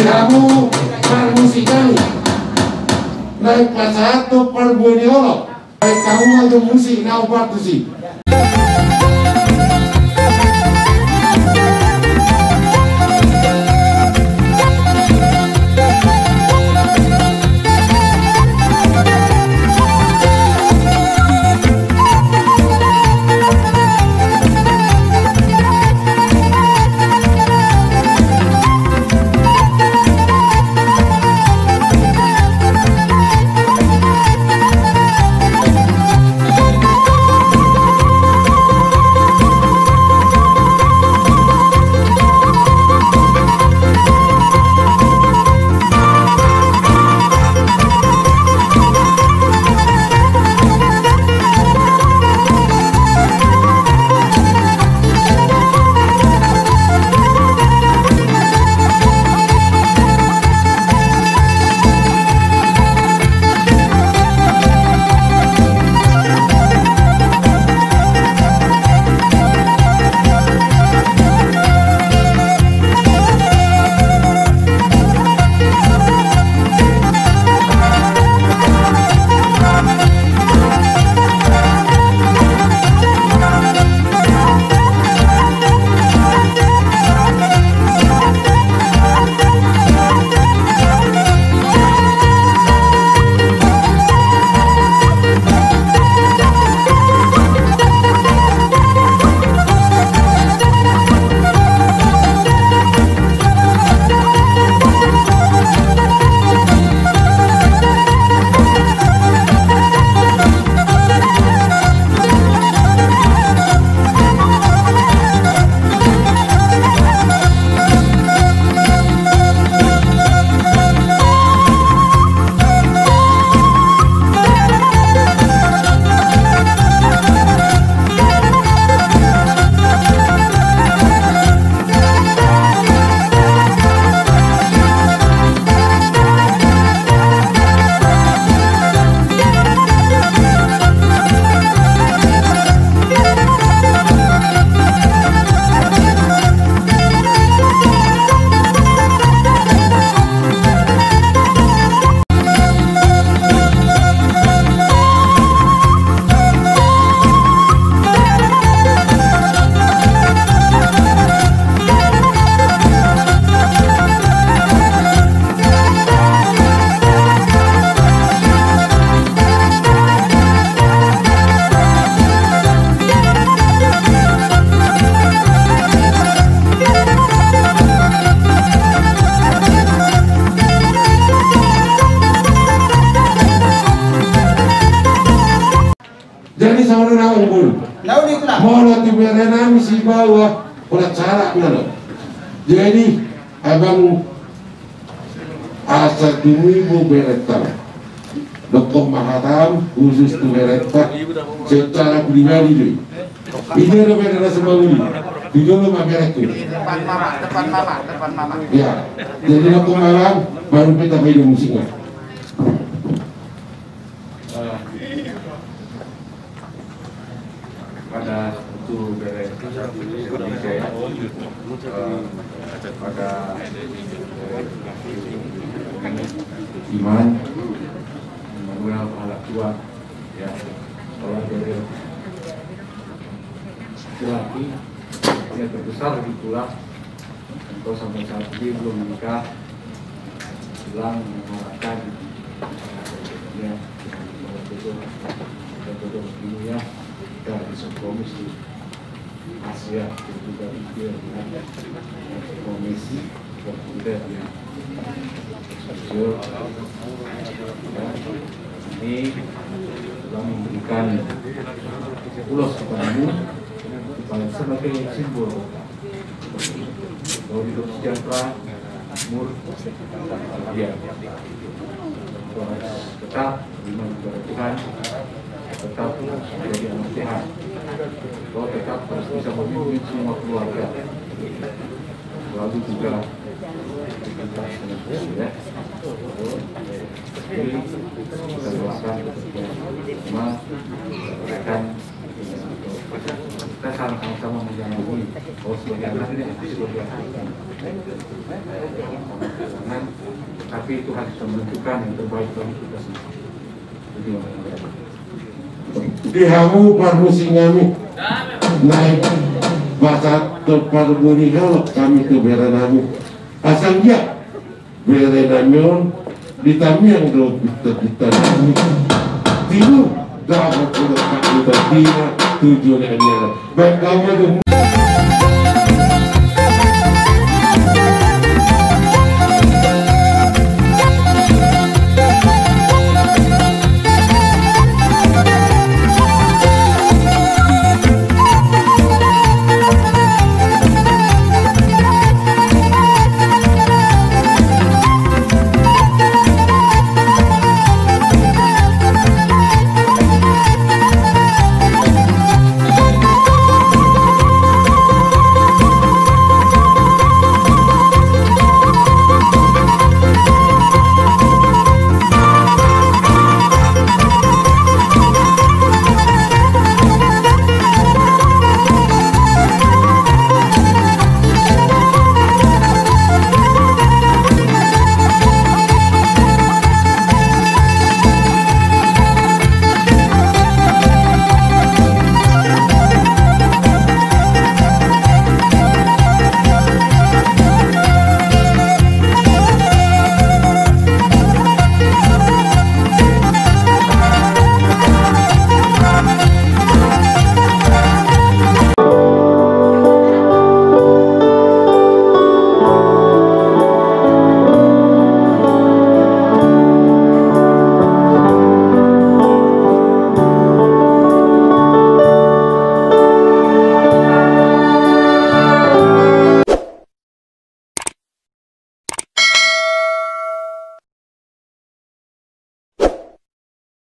kamu permusikan naik kelas 1 perbudiolog baik kamu ada musik na upatu sih. Jadi sama orang unggul. Mau tiberena misi bawah pola cara mana? Jadi abang asa dumi bu bereta. Dokter Mahatam khusus tu bereta secara pribadi dulu. Ini ada bereta sebelum ini. Dulu mah bereta. Depan mama. Ya. Jadi dokter Mahatam baru kita main musiknya. Pada itu beres saya pada iman beberapa anak tua ya kalau dari laki yang terbesar di tulang atau sampai saat ini belum menikah bilang mengharapkan ya betul ini ya kita bisa komisi Asia dan juga India dengan komisi populer ya sosial ini telah memberikan ulos kepadamu supaya sebagai simbol bahwa hidup sejahtera makmur ya tetap beriman kepada Tuhan, tetap menjadi anak Tuhan, bahwa tetap harus bisa memimpin semua keluarga, lalu juga kita ya. Jadi kita doakan semua akan kita sama-sama menjalani bahwa sebagai anak ini sebagai anak karena tapi Tuhan bisa menentukan yang terbaik bagi kita semua. Jadi di hamu parmusi kami naik bahasa terparmuni kalau kami ke berenamu asal dia berenamion ditamiang do kita tidur dapat kita tidak tujuannya baik kamu